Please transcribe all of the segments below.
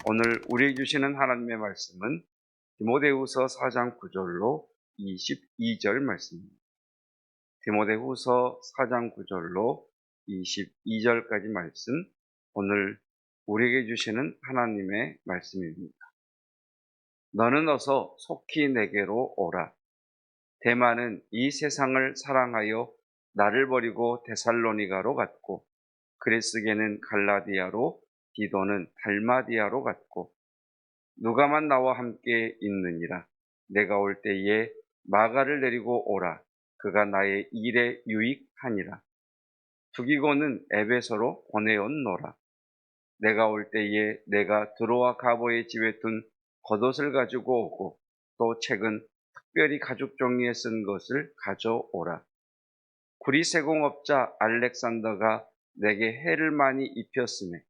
오늘 우리에게 주시는 하나님의 말씀은 디모데후서 4장 9절로 22절 말씀입니다. 디모데후서 4장 9절로 22절까지 말씀, 오늘 우리에게 주시는 하나님의 말씀입니다. 너는 어서 속히 내게로 오라. 데마는 이 세상을 사랑하여 나를 버리고 데살로니가로 갔고, 그레스게는 갈라디아로, 디도는 달마디아로 갔고, 누가만 나와 함께 있느니라. 내가 올 때에 마가를 데리고 오라. 그가 나의 일에 유익하니라. 두기고는 에베소로 보내었노라. 내가 올 때에 내가 드로아 가보의 집에 둔 겉옷을 가지고 오고, 또 책은 특별히 가죽 종이에 쓴 것을 가져오라. 구리세공업자 알렉산더가 내게 해를 많이 입혔으매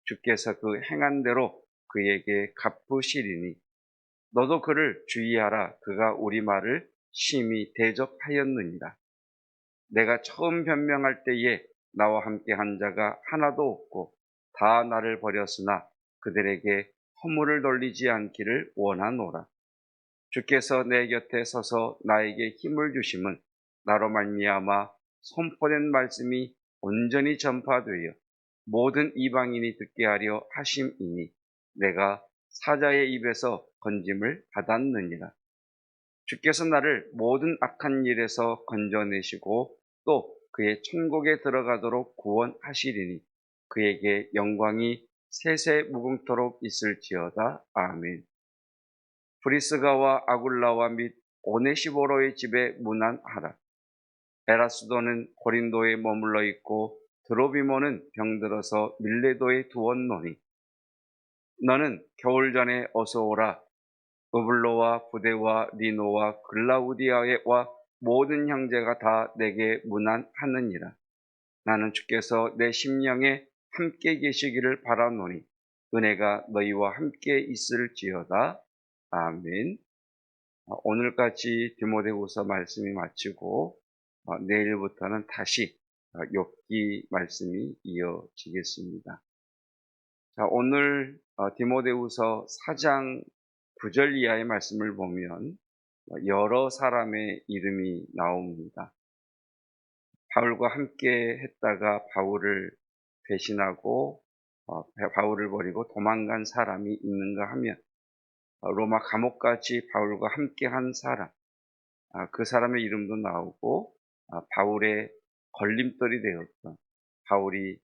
주께서 그 행한 대로 그에게 갚으시리니, 너도 그를 주의하라. 그가 우리 말을 심히 대적하였느니라. 내가 처음 변명할 때에 나와 함께 한 자가 하나도 없고 다 나를 버렸으나 그들에게 허물을 돌리지 않기를 원하노라. 주께서 내 곁에 서서 나에게 힘을 주심은 나로 말미암아 선포된 말씀이 온전히 전파되어 모든 이방인이 듣게 하려 하심이니, 내가 사자의 입에서 건짐을 받았느니라. 주께서 나를 모든 악한 일에서 건져내시고 또 그의 천국에 들어가도록 구원하시리니, 그에게 영광이 세세 무궁토록 있을지어다. 아멘. 브리스가와 아굴라와 및 오네시보로의 집에 문안하라. 에라스도는 고린도에 머물러 있고 드로비모는 병들어서 밀레도에 두었노니, 너는 겨울 전에 어서 오라. 으블로와 부데와 리노와 글라우디아와 모든 형제가 다 내게 문안하느니라. 나는 주께서 내 심령에 함께 계시기를 바라노니, 은혜가 너희와 함께 있을지어다. 아멘. 오늘까지 디모데후서 말씀이 마치고 내일부터는 다시 욥기 말씀이 이어지겠습니다. 자, 오늘 디모데후서 4장 9절 이하의 말씀을 보면 여러 사람의 이름이 나옵니다. 바울과 함께 했다가 바울을 배신하고 바울을 버리고 도망간 사람이 있는가 하면, 로마 감옥까지 바울과 함께 한 사람, 그 사람의 이름도 나오고, 바울의 걸림돌이 되었던, 바울이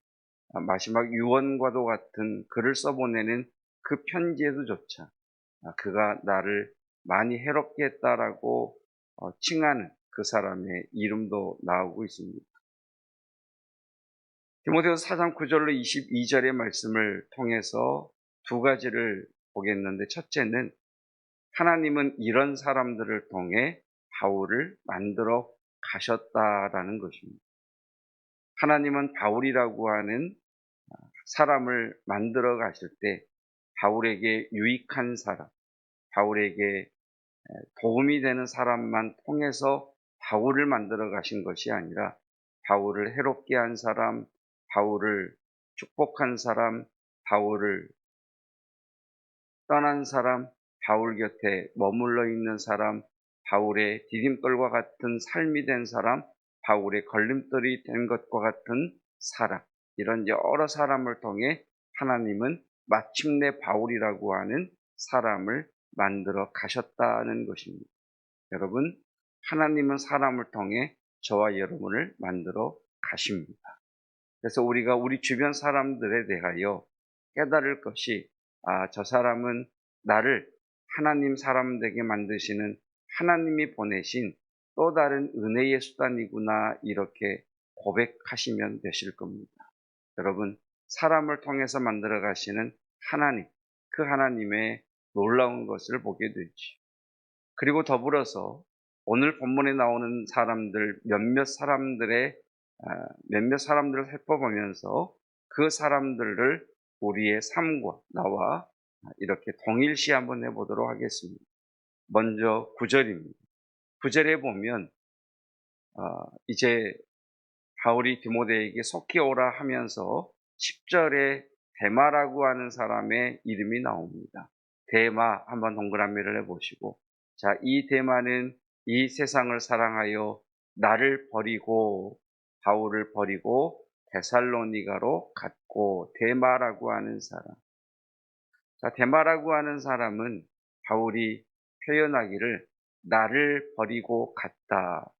마지막 유언과도 같은 글을 써보내는 그 편지에도조차 그가 나를 많이 해롭게 했다라고 칭하는 그 사람의 이름도 나오고 있습니다. 디모데후서 4장 9절로 22절의 말씀을 통해서 두 가지를 보겠는데, 첫째는 하나님은 이런 사람들을 통해 바울을 만들어 가셨다라는 것입니다. 하나님은 바울이라고 하는 사람을 만들어 가실 때 바울에게 유익한 사람, 바울에게 도움이 되는 사람만 통해서 바울을 만들어 가신 것이 아니라, 바울을 해롭게 한 사람, 바울을 축복한 사람, 바울을 떠난 사람, 바울 곁에 머물러 있는 사람, 바울의 디딤돌과 같은 삶이 된 사람, 바울의 걸림돌이 된 것과 같은 사람, 이런 여러 사람을 통해 하나님은 마침내 바울이라고 하는 사람을 만들어 가셨다는 것입니다. 여러분, 하나님은 사람을 통해 저와 여러분을 만들어 가십니다. 그래서 우리가 우리 주변 사람들에 대하여 깨달을 것이, 저 사람은 나를 하나님 사람 되게 만드시는 하나님이 보내신 또 다른 은혜의 수단이구나, 이렇게 고백하시면 되실 겁니다. 여러분, 사람을 통해서 만들어 가시는 하나님, 그 하나님의 놀라운 것을 보게 되지. 그리고 더불어서 오늘 본문에 나오는 사람들, 몇몇 사람들을 살펴보면서 그 사람들을 우리의 삶과 나와 이렇게 동일시 한번 해보도록 하겠습니다. 먼저 9절입니다. 9절에 보면 이제 바울이 디모데에게 속히 오라 하면서 10절에 데마라고 하는 사람의 이름이 나옵니다. 데마 한번 동그라미를 해보시고, 자, 이 데마는 이 세상을 사랑하여 나를 버리고 바울을 버리고 데살로니가로 갔고, 데마라고 하는 사람. 자, 데마라고 하는 사람은 바울이 표현하기를 나를 버리고 갔다.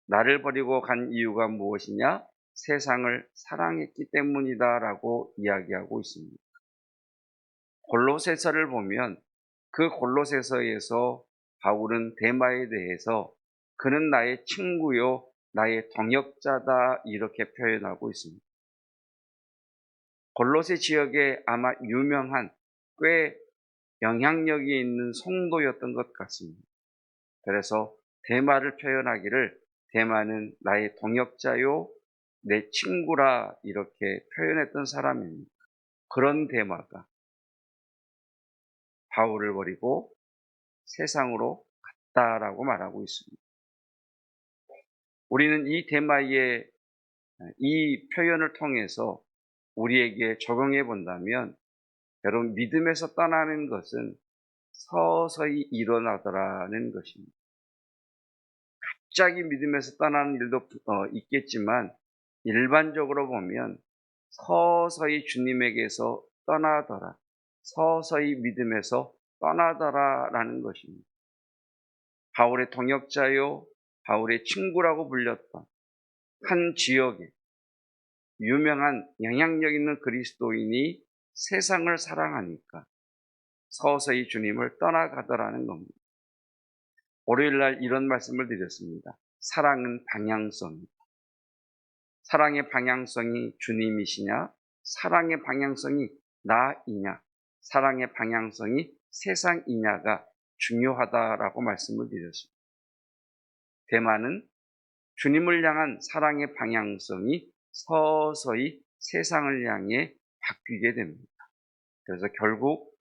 나를 버리고 간 이유가 무엇이냐? 세상을 사랑했기 때문이다라고 이야기하고 있습니다. 골로새서를 보면 그 골로새서에서 바울은 데마에 대해서 그는 나의 친구요, 나의 동역자다 이렇게 표현하고 있습니다. 골로새 지역에 아마 유명한 꽤 영향력이 있는 성도였던 것 같습니다. 그래서 데마를 표현하기를 데마는 나의 동역자요, 내 친구라 이렇게 표현했던 사람입니다. 그런 데마가 바울을 버리고 세상으로 갔다라고 말하고 있습니다. 우리는 이 데마의 이 표현을 통해서 우리에게 적용해 본다면, 여러분, 믿음에서 떠나는 것은 서서히 일어나더라는 것입니다. 갑자기 믿음에서 떠나는 일도 있겠지만 일반적으로 보면 서서히 주님에게서 떠나더라, 서서히 믿음에서 떠나더라라는 것입니다. 바울의 동역자요, 바울의 친구라고 불렸던 한 지역에 유명한 영향력 있는 그리스도인이 세상을 사랑하니까 서서히 주님을 떠나가더라는 겁니다. 월요일날 이런 말씀을 드렸습니다. 사랑은 방향성입니다. 사랑의 방향성이 주님이시냐? 사랑의 방향성이 나이냐? 사랑의 방향성이 세상이냐가 중요하다라고 말씀을 드렸습니다. 데마는 주님을 향한 사랑의 방향성이 서서히 세상을 향해 바뀌게 됩니다. 그래서 결국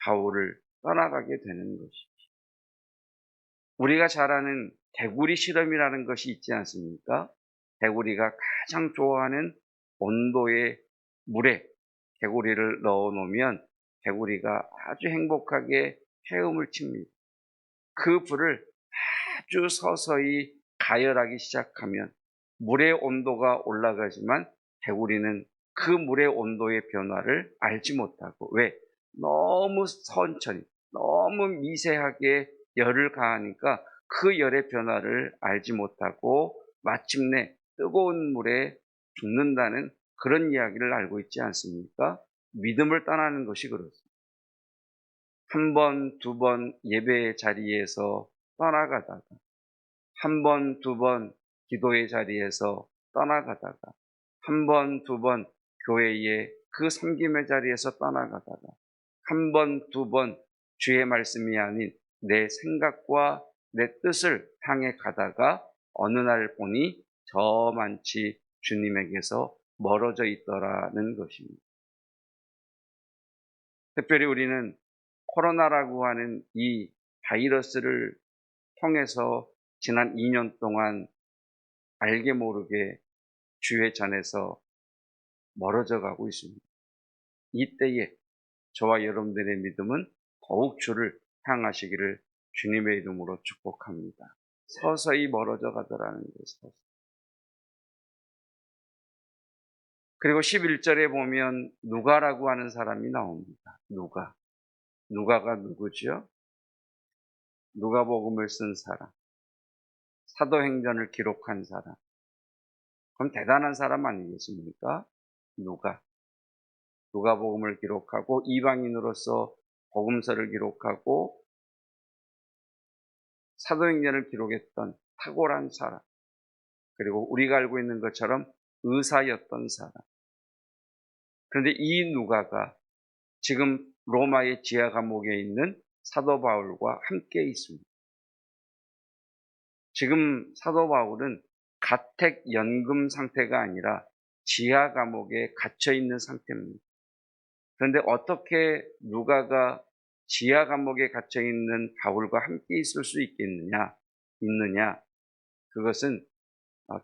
바울을 떠나가게 되는 것이죠. 우리가 잘 아는 개구리 실험이라는 것이 있지 않습니까? 개구리가 가장 좋아하는 온도의 물에 개구리를 넣어 놓으면 개구리가 아주 행복하게 헤엄을 칩니다. 그 불을 아주 서서히 가열하기 시작하면 물의 온도가 올라가지만 개구리는 그 물의 온도의 변화를 알지 못하고, 왜? 너무 천천히, 너무 미세하게 열을 가하니까 그 열의 변화를 알지 못하고 마침내 뜨거운 물에 죽는다는 그런 이야기를 알고 있지 않습니까? 믿음을 떠나는 것이 그렇습니다. 한 번, 두 번 예배의 자리에서 떠나가다가, 한 번, 두 번 기도의 자리에서 떠나가다가, 한 번, 두 번 교회의 그 섬김의 자리에서 떠나가다가, 한 번, 두 번 주의 말씀이 아닌 내 생각과 내 뜻을 향해 가다가 어느 날 보니 저만치 주님에게서 멀어져 있더라는 것입니다. 특별히 우리는 코로나라고 하는 이 바이러스를 통해서 지난 2년 동안 알게 모르게 주의 전에서 멀어져 가고 있습니다. 이때에 저와 여러분들의 믿음은 더욱 주를 향하시기를 주님의 이름으로 축복합니다. 서서히 멀어져 가더라는 것을. 그리고 11절에 보면 누가라고 하는 사람이 나옵니다. 누가가 누구죠? 누가복음을 쓴 사람, 사도행전을 기록한 사람. 그럼 대단한 사람 아니겠습니까? 누가복음을 기록하고 이방인으로서 복음서를 기록하고 사도행전을 기록했던 탁월한 사람, 그리고 우리가 알고 있는 것처럼 의사였던 사람. 그런데 이 누가가 지금 로마의 지하 감옥에 있는 사도 바울과 함께 있습니다. 지금 사도 바울은 가택 연금 상태가 아니라 지하 감옥에 갇혀 있는 상태입니다. 그런데 어떻게 누가가 지하 감옥에 갇혀 있는 바울과 함께 있을 수 있느냐? 그것은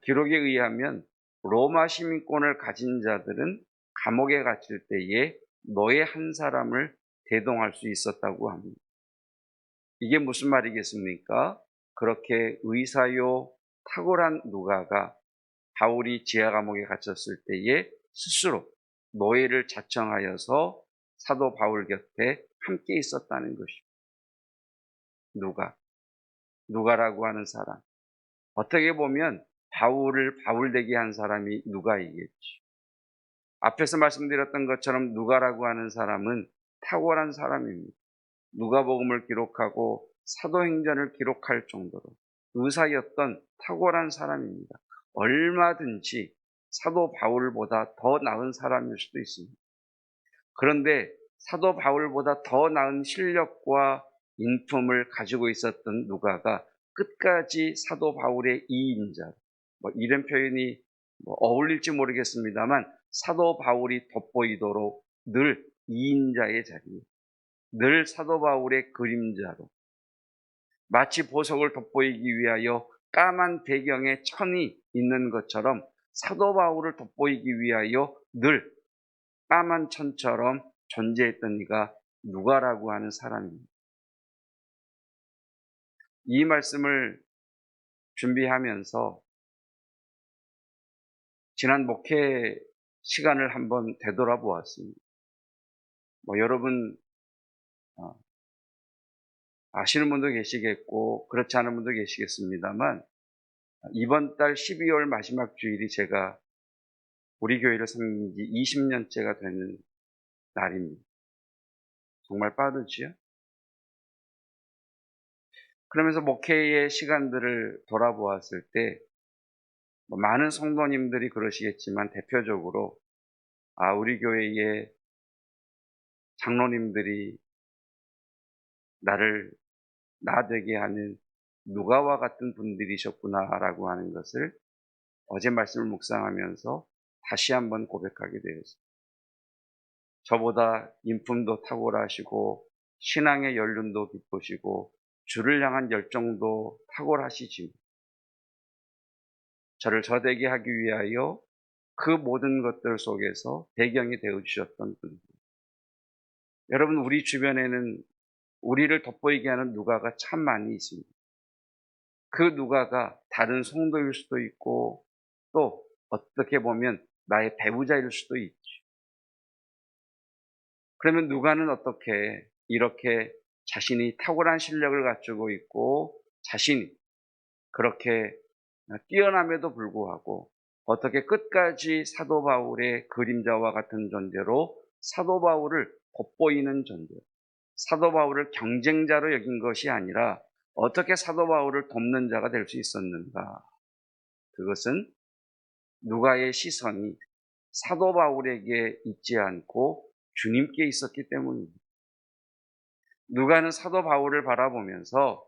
기록에 의하면 로마 시민권을 가진 자들은 감옥에 갇힐 때에 노예 한 사람을 대동할 수 있었다고 합니다. 이게 무슨 말이겠습니까? 그렇게 의사요 탁월한 누가가 바울이 지하 감옥에 갇혔을 때에 스스로 노예를 자청하여서 사도 바울 곁에 함께 있었다는 것입니다. 누가라고 하는 사람. 어떻게 보면 바울을 바울 되게 한 사람이 누가이겠지. 앞에서 말씀드렸던 것처럼 누가라고 하는 사람은 탁월한 사람입니다. 누가복음을 기록하고 사도행전을 기록할 정도로 의사였던 탁월한 사람입니다. 얼마든지 사도 바울보다 더 나은 사람일 수도 있습니다. 그런데 사도 바울보다 더 나은 실력과 인품을 가지고 있었던 누가가 끝까지 사도 바울의 이인자, 이런 표현이 어울릴지 모르겠습니다만 사도 바울이 돋보이도록 늘 이인자의 자리에, 늘 사도 바울의 그림자로, 마치 보석을 돋보이기 위하여 까만 배경에 천이 있는 것처럼 사도 바울을 돋보이기 위하여 늘 까만 천처럼 존재했던 이가 누가라고 하는 사람입니다. 이 말씀을 준비하면서 지난 목회 시간을 한번 되돌아보았습니다. 여러분 아시는 분도 계시겠고 그렇지 않은 분도 계시겠습니다만 이번 달 12월 마지막 주일이 제가 우리 교회를 섬긴 지 20년째가 되는 날입니다. 정말 빠르지요? 그러면서 목회의 시간들을 돌아보았을 때 많은 성도님들이 그러시겠지만 대표적으로 우리 교회의 장로님들이 나를 나 되게 하는 누가와 같은 분들이셨구나라고 하는 것을 어제 말씀을 묵상하면서 다시 한번 고백하게 되었습니다. 저보다 인품도 탁월하시고 신앙의 연륜도 깊으시고 주를 향한 열정도 탁월하시지만 저를 저되게 하기 위하여 그 모든 것들 속에서 배경이 되어주셨던 분들. 여러분, 우리 주변에는 우리를 돋보이게 하는 누가가 참 많이 있습니다. 그 누가가 다른 성도일 수도 있고 또 어떻게 보면 나의 배우자일 수도 있지. 그러면 누가는 어떻게 이렇게 자신이 탁월한 실력을 갖추고 있고 자신이 그렇게 뛰어남에도 불구하고 어떻게 끝까지 사도 바울의 그림자와 같은 존재로 사도 바울을 돋보이는 존재, 사도 바울을 경쟁자로 여긴 것이 아니라 어떻게 사도 바울을 돕는 자가 될 수 있었는가? 그것은 누가의 시선이 사도 바울에게 있지 않고 주님께 있었기 때문입니다. 누가는 사도 바울을 바라보면서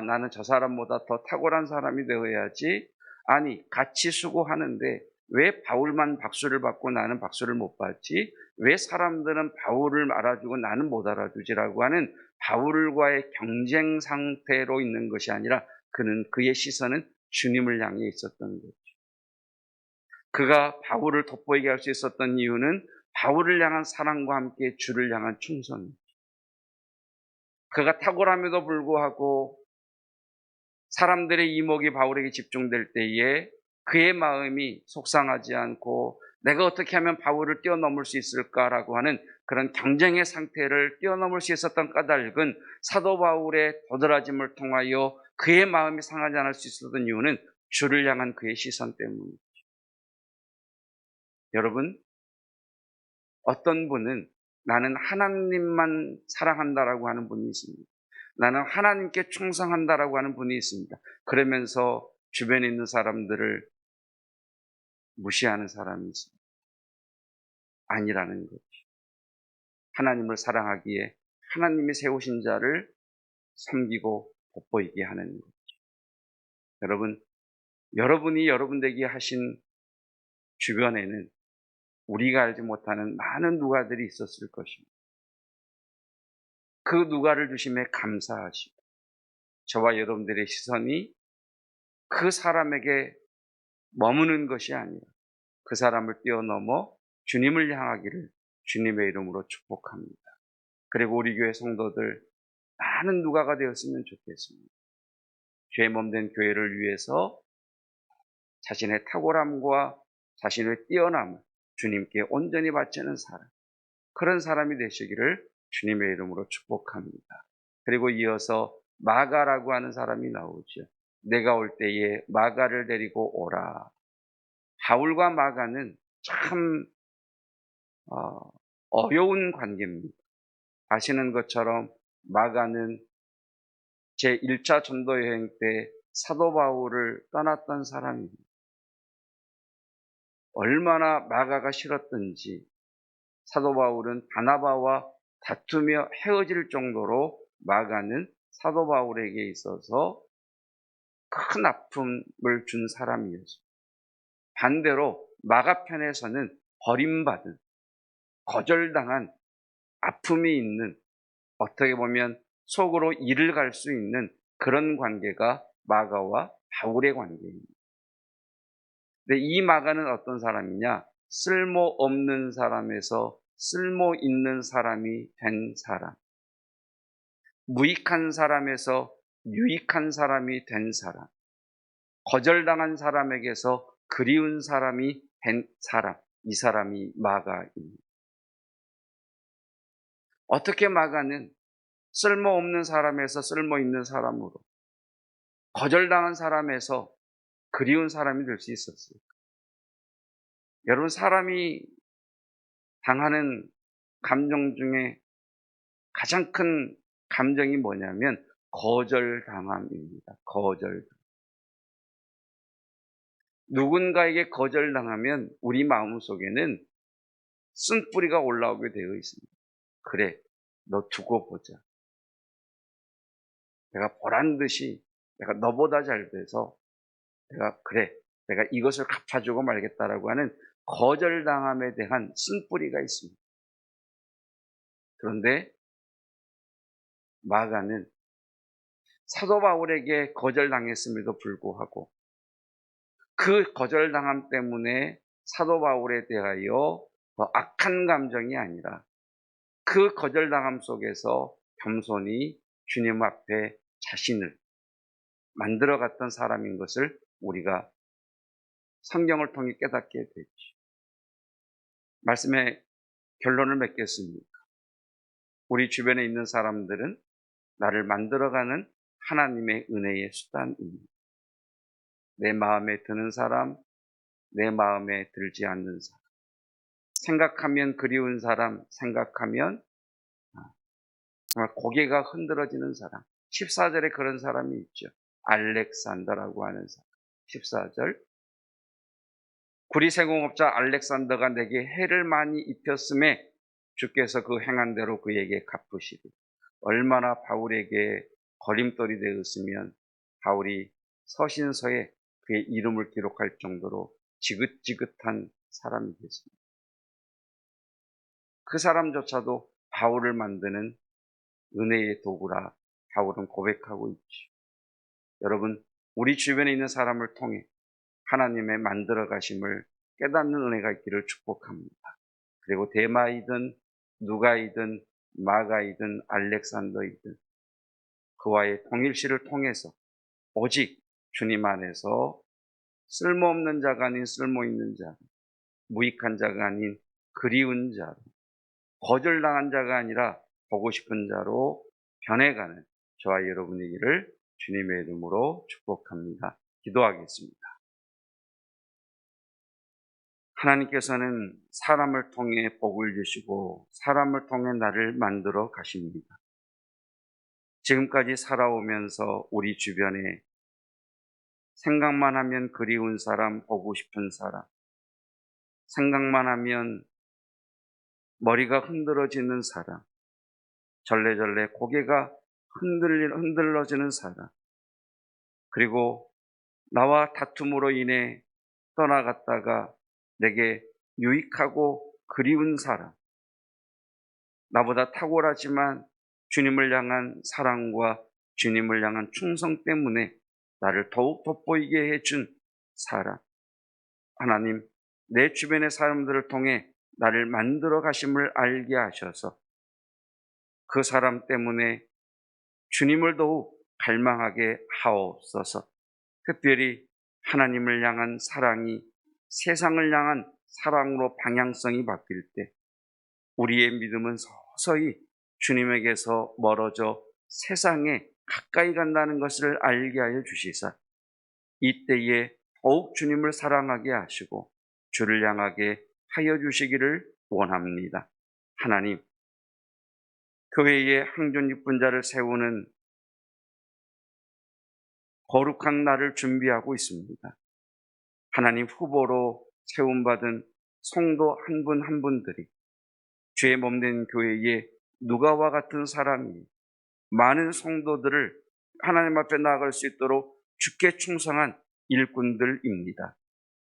나는 저 사람보다 더 탁월한 사람이 되어야지. 아니, 같이 수고하는데 왜 바울만 박수를 받고 나는 박수를 못 받지? 왜 사람들은 바울을 알아주고 나는 못 알아주지라고 하는 바울과의 경쟁 상태로 있는 것이 아니라 그의 시선은 주님을 향해 있었던 거죠. 그가 바울을 돋보이게 할 수 있었던 이유는 바울을 향한 사랑과 함께 주를 향한 충성입니다. 그가 탁월함에도 불구하고 사람들의 이목이 바울에게 집중될 때에 그의 마음이 속상하지 않고 내가 어떻게 하면 바울을 뛰어넘을 수 있을까라고 하는 그런 경쟁의 상태를 뛰어넘을 수 있었던 까닭은 사도 바울의 도드라짐을 통하여 그의 마음이 상하지 않을 수 있었던 이유는 주를 향한 그의 시선 때문입니다. 여러분, 어떤 분은 나는 하나님만 사랑한다라고 하는 분이 있습니다. 나는 하나님께 충성한다라고 하는 분이 있습니다. 그러면서 주변에 있는 사람들을 무시하는 사람이 있습니다. 아니라는 거죠. 하나님을 사랑하기에 하나님이 세우신 자를 섬기고 돋보이게 하는 거죠. 여러분이 여러분 되게 하신 주변에는 우리가 알지 못하는 많은 누가들이 있었을 것입니다. 그 누가를 주심에 감사하시고 저와 여러분들의 시선이 그 사람에게 머무는 것이 아니라 그 사람을 뛰어넘어 주님을 향하기를 주님의 이름으로 축복합니다. 그리고 우리 교회 성도들 많은 누가가 되었으면 좋겠습니다. 죄 몸된 교회를 위해서 자신의 탁월함과 자신의 뛰어남을 주님께 온전히 바치는 사람, 그런 사람이 되시기를 주님의 이름으로 축복합니다. 그리고 이어서 마가라고 하는 사람이 나오죠. 내가 올 때에 마가를 데리고 오라. 바울과 마가는 참 어려운 관계입니다. 아시는 것처럼 마가는 제1차 전도 여행 때 사도 바울을 떠났던 사람입니다. 얼마나 마가가 싫었던지 사도 바울은 바나바와 다투며 헤어질 정도로 마가는 사도 바울에게 있어서 큰 아픔을 준 사람이었습니다. 반대로 마가 편에서는 버림받은, 거절당한 아픔이 있는, 어떻게 보면 속으로 이를 갈 수 있는 그런 관계가 마가와 바울의 관계입니다. 근데 이 마가는 어떤 사람이냐? 쓸모없는 사람에서 쓸모 있는 사람이 된 사람. 무익한 사람에서 유익한 사람이 된 사람. 거절당한 사람에게서 그리운 사람이 된 사람. 이 사람이 마가입니다. 어떻게 마가는 쓸모없는 사람에서 쓸모 있는 사람으로, 거절당한 사람에서 그리운 사람이 될 수 있었어요? 여러분, 사람이 당하는 감정 중에 가장 큰 감정이 뭐냐면 거절당함입니다. 거절당. 누군가에게 거절당하면 우리 마음속에는 쓴뿌리가 올라오게 되어 있습니다. 그래, 너 두고 보자. 내가 보란 듯이 내가 너보다 잘 돼서 내가 이것을 갚아주고 말겠다라고 하는 거절당함에 대한 쓴뿌리가 있습니다. 그런데 마가는 사도 바울에게 거절당했음에도 불구하고 그 거절당함 때문에 사도 바울에 대하여 더 악한 감정이 아니라 그 거절당함 속에서 겸손히 주님 앞에 자신을 만들어갔던 사람인 것을 우리가 성경을 통해 깨닫게 되죠. 말씀의 결론을 맺겠습니다. 우리 주변에 있는 사람들은 나를 만들어가는 하나님의 은혜의 수단입니다. 내 마음에 드는 사람, 내 마음에 들지 않는 사람, 생각하면 그리운 사람, 생각하면 정말 고개가 흔들어지는 사람. 14절에 그런 사람이 있죠. 알렉산더라고 하는 사람. 14절. 구리세공업자 알렉산더가 내게 해를 많이 입혔음에 주께서 그 행한 대로 그에게 갚으시리. 얼마나 바울에게 걸림돌이 되었으면 바울이 서신서에 그의 이름을 기록할 정도로 지긋지긋한 사람이 됐습니다. 그 사람조차도 바울을 만드는 은혜의 도구라 바울은 고백하고 있죠. 여러분, 우리 주변에 있는 사람을 통해 하나님의 만들어 가심을 깨닫는 은혜가 있기를 축복합니다. 그리고 데마이든 누가이든 마가이든 알렉산더이든 그와의 통일시를 통해서 오직 주님 안에서 쓸모없는 자가 아닌 쓸모 있는 자, 무익한 자가 아닌 그리운 자로, 거절당한 자가 아니라 보고 싶은 자로 변해가는 저와 여러분이기를 주님의 이름으로 축복합니다. 기도하겠습니다. 하나님께서는 사람을 통해 복을 주시고 사람을 통해 나를 만들어 가십니다. 지금까지 살아오면서 우리 주변에 생각만 하면 그리운 사람, 보고 싶은 사람, 생각만 하면 머리가 흔들어지는 사람, 절레절레 고개가 흔들러지는 사람, 그리고 나와 다툼으로 인해 떠나갔다가 내게 유익하고 그리운 사람, 나보다 탁월하지만 주님을 향한 사랑과 주님을 향한 충성 때문에 나를 더욱 돋보이게 해준 사람. 하나님, 내 주변의 사람들을 통해 나를 만들어 가심을 알게 하셔서 그 사람 때문에 주님을 더욱 갈망하게 하옵소서. 특별히 하나님을 향한 사랑이 세상을 향한 사랑으로 방향성이 바뀔 때 우리의 믿음은 서서히 주님에게서 멀어져 세상에 가까이 간다는 것을 알게 하여 주시사 이때에 더욱 주님을 사랑하게 하시고 주를 향하게 하여 주시기를 원합니다. 하나님, 교회에 항존 육분자를 세우는 거룩한 날을 준비하고 있습니다. 하나님, 후보로 세움받은 성도 한 분 한 분들이 주의 몸된 교회에 누가와 같은 사람이 많은 성도들을 하나님 앞에 나아갈 수 있도록 주께 충성한 일꾼들입니다.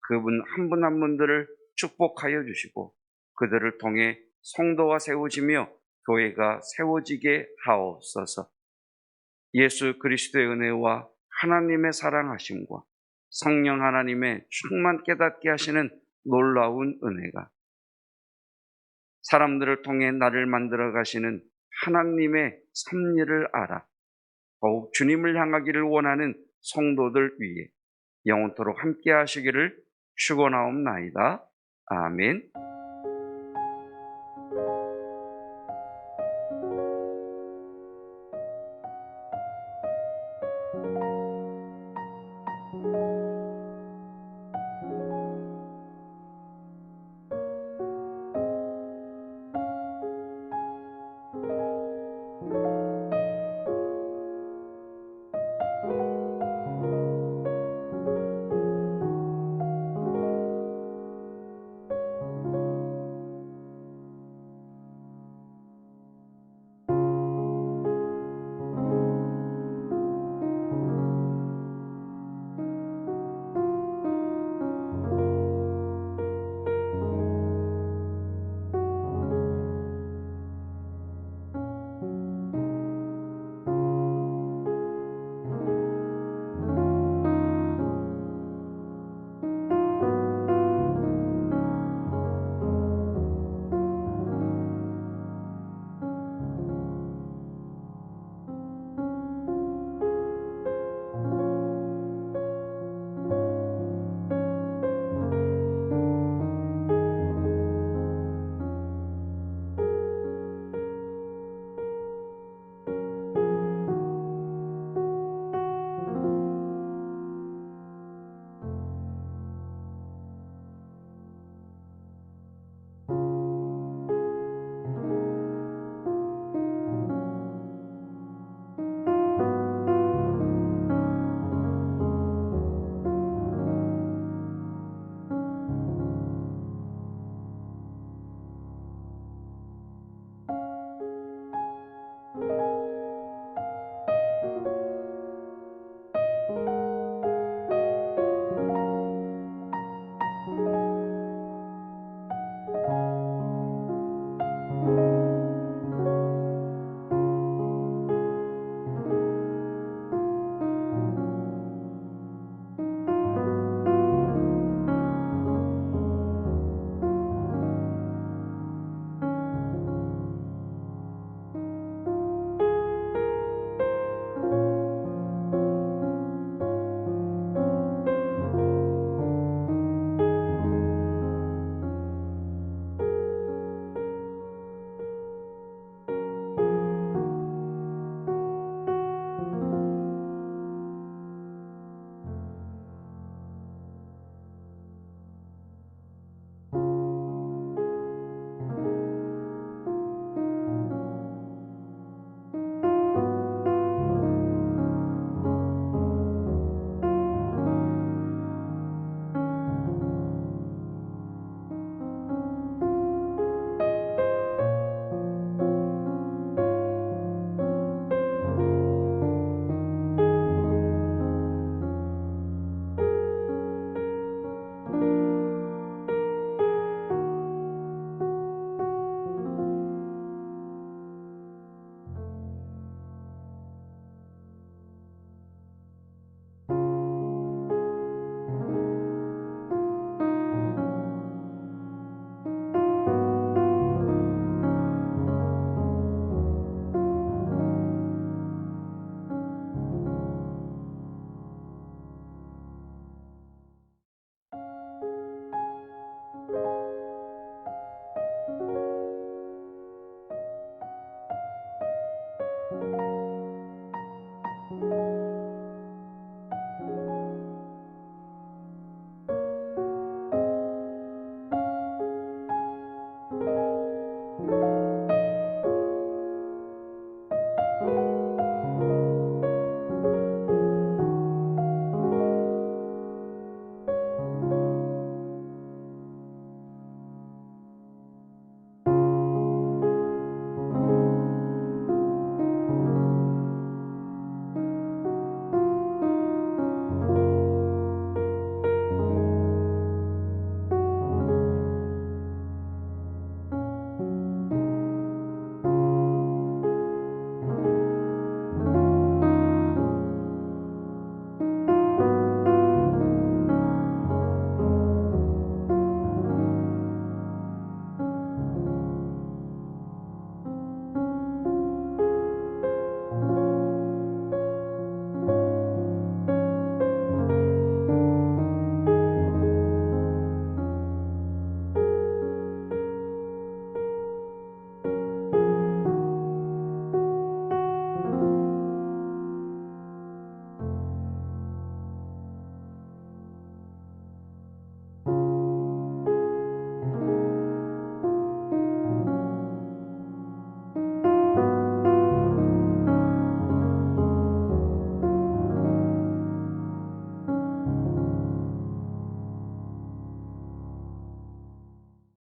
그분 한 분 한 분들을 축복하여 주시고 그들을 통해 성도가 세워지며 교회가 세워지게 하옵소서. 예수 그리스도의 은혜와 하나님의 사랑하심과 성령 하나님의 충만 깨닫게 하시는 놀라운 은혜가 사람들을 통해 나를 만들어 가시는 하나님의 섭리를 알아 더욱 주님을 향하기를 원하는 성도들 위해 영원토록 함께 하시기를 축원하옵나이다. 아멘.